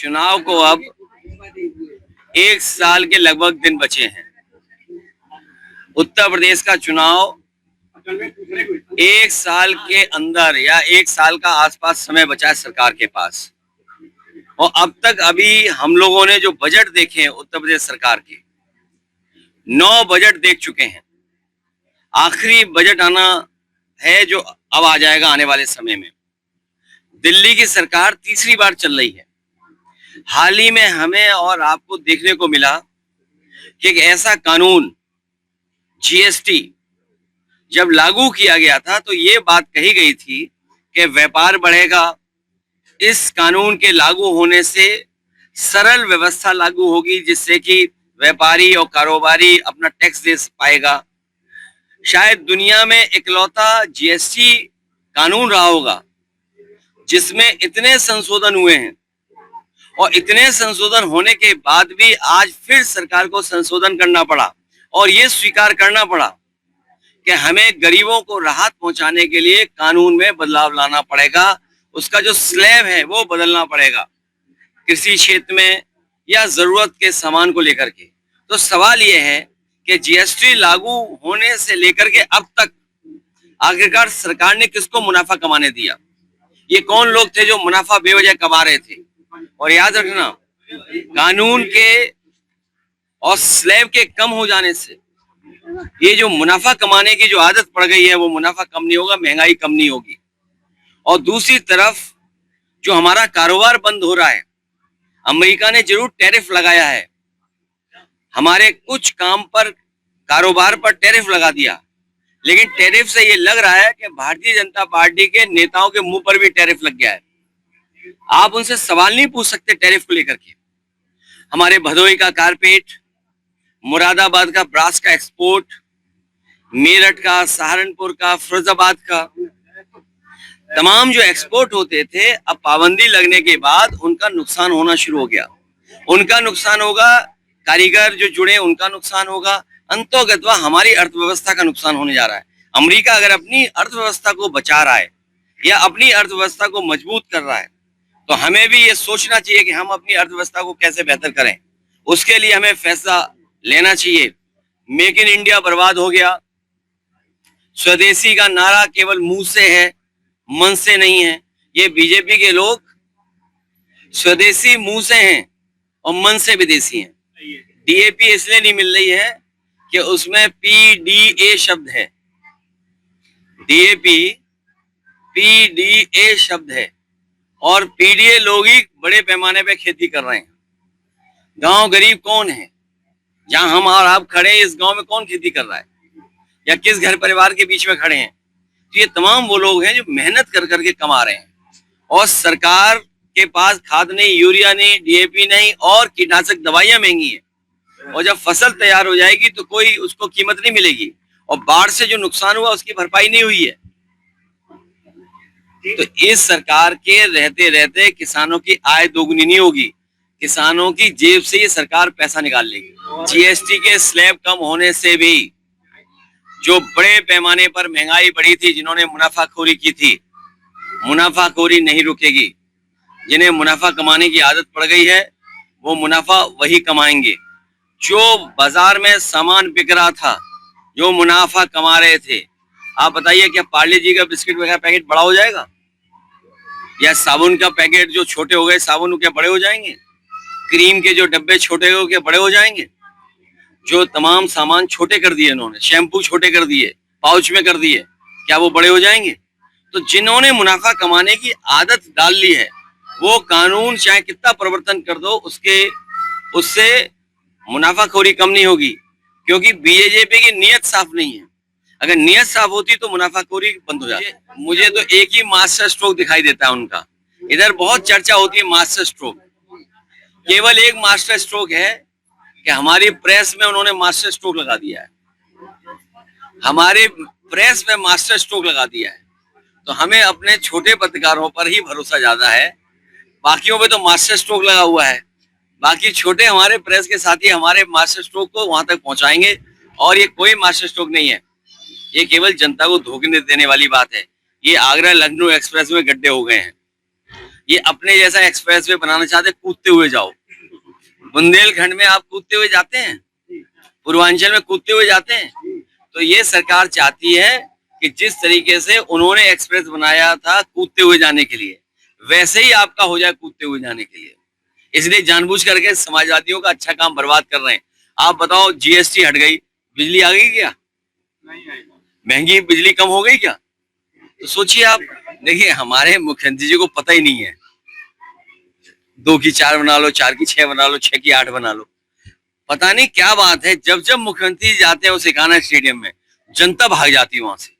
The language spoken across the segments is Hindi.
चुनाव को अब 1 साल के लगभग दिन बचे हैं। उत्तर प्रदेश का चुनाव 1 साल के अंदर या 1 साल का आसपास समय बचा है सरकार के पास। और अब तक अभी हम लोगों ने जो बजट देखे हैं उत्तर प्रदेश सरकार के, 9 बजट देख चुके हैं। आखिरी बजट आना है जो अब आ जाएगा आने वाले समय में। दिल्ली की सरकार तीसरी बार चल रही है। हाल ही में हमें और आपको देखने को मिला कि एक ऐसा कानून जीएसटी जब लागू किया गया था तो ये बात कही गई थी कि व्यापार बढ़ेगा, इस कानून के लागू होने से सरल व्यवस्था लागू होगी जिससे कि व्यापारी और कारोबारी अपना टैक्स दे पाएगा। शायद दुनिया में इकलौता जीएसटी कानून रहा होगा जिसमें इतने संशोधन हुए हैं, और इतने संशोधन होने के बाद भी आज फिर सरकार को संशोधन करना पड़ा और ये स्वीकार करना पड़ा कि हमें गरीबों को राहत पहुंचाने के लिए कानून में बदलाव लाना पड़ेगा। उसका जो स्लैब है वो बदलना पड़ेगा कृषि क्षेत्र में या जरूरत के सामान को लेकर के। तो सवाल ये है कि जीएसटी लागू होने से लेकर के अब तक आखिरकार सरकार ने किसको मुनाफा कमाने दिया? ये कौन लोग थे जो मुनाफा बेवजह कमा रहे थे? और याद रखना, कानून के और स्लैब के कम हो जाने से ये जो मुनाफा कमाने की जो आदत पड़ गई है वो मुनाफा कम नहीं होगा, महंगाई कम नहीं होगी। और दूसरी तरफ जो हमारा कारोबार बंद हो रहा है, अमेरिका ने जरूर टैरिफ लगाया है, हमारे कुछ काम पर कारोबार पर टैरिफ लगा दिया, लेकिन टैरिफ से ये लग रहा है कि भारतीय जनता पार्टी के नेताओं के मुंह पर भी टैरिफ लग गया है। आप उनसे सवाल नहीं पूछ सकते टैरिफ को लेकर के। हमारे भदोही का कारपेट, मुरादाबाद का ब्रास का एक्सपोर्ट, मेरठ का, सहारनपुर का, फिरोजाबाद का, तमाम जो एक्सपोर्ट होते थे अब पाबंदी लगने के बाद उनका नुकसान होना शुरू हो गया। उनका नुकसान होगा, कारीगर जो जुड़े उनका नुकसान होगा, अंततोगत्वा हमारी अर्थव्यवस्था का नुकसान होने जा रहा है। अमेरिका अगर अपनी अर्थव्यवस्था को बचा रहा है या अपनी अर्थव्यवस्था को मजबूत कर रहा है तो हमें भी ये सोचना चाहिए कि हम अपनी अर्थव्यवस्था को कैसे बेहतर करें। उसके लिए हमें फैसला लेना चाहिए। मेक इन इंडिया बर्बाद हो गया। स्वदेशी का नारा केवल मुंह से है, मन से नहीं है। ये बीजेपी के लोग स्वदेशी मुंह से हैं और मन से विदेशी हैं। डीएपी इसलिए नहीं मिल रही है कि उसमें पीडीए शब्द है। डीएपी पीडीए शब्द है और पीडीए लोग ही बड़े पैमाने पे खेती कर रहे हैं। गांव गरीब कौन है? जहां हम और आप खड़े हैं इस गांव में कौन खेती कर रहा है या किस घर परिवार के बीच में खड़े हैं? तो ये तमाम वो लोग हैं जो मेहनत कर करके कमा रहे हैं और सरकार के पास खाद नहीं, यूरिया नहीं, डीएपी नहीं और कीटनाशक दवाइयां महंगी हैं। और जब फसल तैयार हो जाएगी तो कोई उसको कीमत नहीं मिलेगी और बाढ़ से जो नुकसान हुआ उसकी भरपाई नहीं हुई है। तो इस सरकार के रहते रहते किसानों की आय दोगुनी नहीं होगी, किसानों की जेब से ये सरकार पैसा निकाल लेगी। जीएसटी के स्लैब कम होने से भी जो बड़े पैमाने पर महंगाई बढ़ी थी, जिन्होंने मुनाफाखोरी की थी, मुनाफाखोरी नहीं रुकेगी। जिन्हें मुनाफा कमाने की आदत पड़ गई है वो मुनाफा वही कमाएंगे। जो बाजार में सामान बिक रहा था, जो मुनाफा कमा रहे थे, आप बताइए क्या पार्ले जी का बिस्किट का पैकेट बड़ा हो जाएगा या साबुन का पैकेट जो छोटे हो गए साबुन क्या बड़े हो जाएंगे? क्रीम के जो डब्बे छोटे हो क्या बड़े हो जाएंगे? जो तमाम सामान छोटे कर दिए इन्होंने, शैम्पू छोटे कर दिए, पाउच में कर दिए, क्या वो बड़े हो जाएंगे? तो जिन्होंने मुनाफा कमाने की आदत डाल ली है वो कानून चाहे कितना परिवर्तन कर दो उससे मुनाफाखोरी कम नहीं होगी, क्योंकि बीजेपी की नीयत साफ नहीं है। अगर नीयत साफ होती तो मुनाफाखोरी बंद हो जाती। मुझे तो एक ही मास्टर स्ट्रोक दिखाई देता है उनका। इधर बहुत चर्चा होती है मास्टर स्ट्रोक, केवल एक मास्टर स्ट्रोक है कि हमारी प्रेस में उन्होंने मास्टर स्ट्रोक लगा दिया है। हमारे प्रेस में मास्टर स्ट्रोक लगा दिया है। तो हमें अपने छोटे पत्रकारों पर ही भरोसा ज्यादा है, बाकियों पे तो मास्टर स्ट्रोक लगा हुआ है। बाकी छोटे हमारे प्रेस के साथी हमारे मास्टर स्ट्रोक को वहां तक पहुंचाएंगे और ये कोई मास्टर स्ट्रोक नहीं है, ये केवल जनता को धोखे देने वाली बात है। ये आगरा लखनऊ एक्सप्रेस में गड्ढे हो गए हैं। ये अपने जैसा एक्सप्रेस वे बनाना चाहते, कूदते हुए जाओ। बुंदेलखंड में आप कूदते हुए जाते हैं, पूर्वांचल में कूदते हुए जाते हैं। तो ये सरकार चाहती है कि जिस तरीके से उन्होंने एक्सप्रेस बनाया था कूदते हुए जाने के लिए, वैसे ही आपका हो जाए कूदते हुए जाने के लिए। इसलिए जानबूझ करके समाजवादियों का अच्छा काम बर्बाद कर रहे हैं। आप बताओ, जीएसटी हट गई, बिजली आ गई क्या? नहीं आई। महंगी बिजली कम हो गई क्या? तो सोचिए आप। देखिए, हमारे मुख्यमंत्री जी को पता ही नहीं है, 2 की 4 बना लो, 4 की 6 बना लो, 6 की 8 बना लो। पता नहीं क्या बात है, जब जब मुख्यमंत्री जाते हैं उस एकाना स्टेडियम में, जनता भाग जाती है वहां से।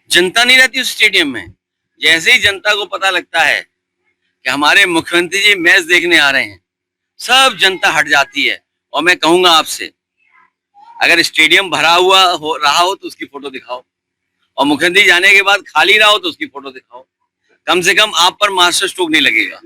जनता नहीं रहती उस स्टेडियम में। जैसे ही जनता को पता लगता है कि हमारे मुख्यमंत्री जी मैच देखने आ रहे हैं, सब जनता हट जाती है। और मैं कहूंगा आपसे, अगर स्टेडियम भरा हुआ हो रहा हो तो उसकी फोटो दिखाओ, और मुख्यमंत्री जाने के बाद खाली रहा हो तो उसकी फोटो दिखाओ। कम से कम आप पर मास्टर स्ट्रोक नहीं लगेगा।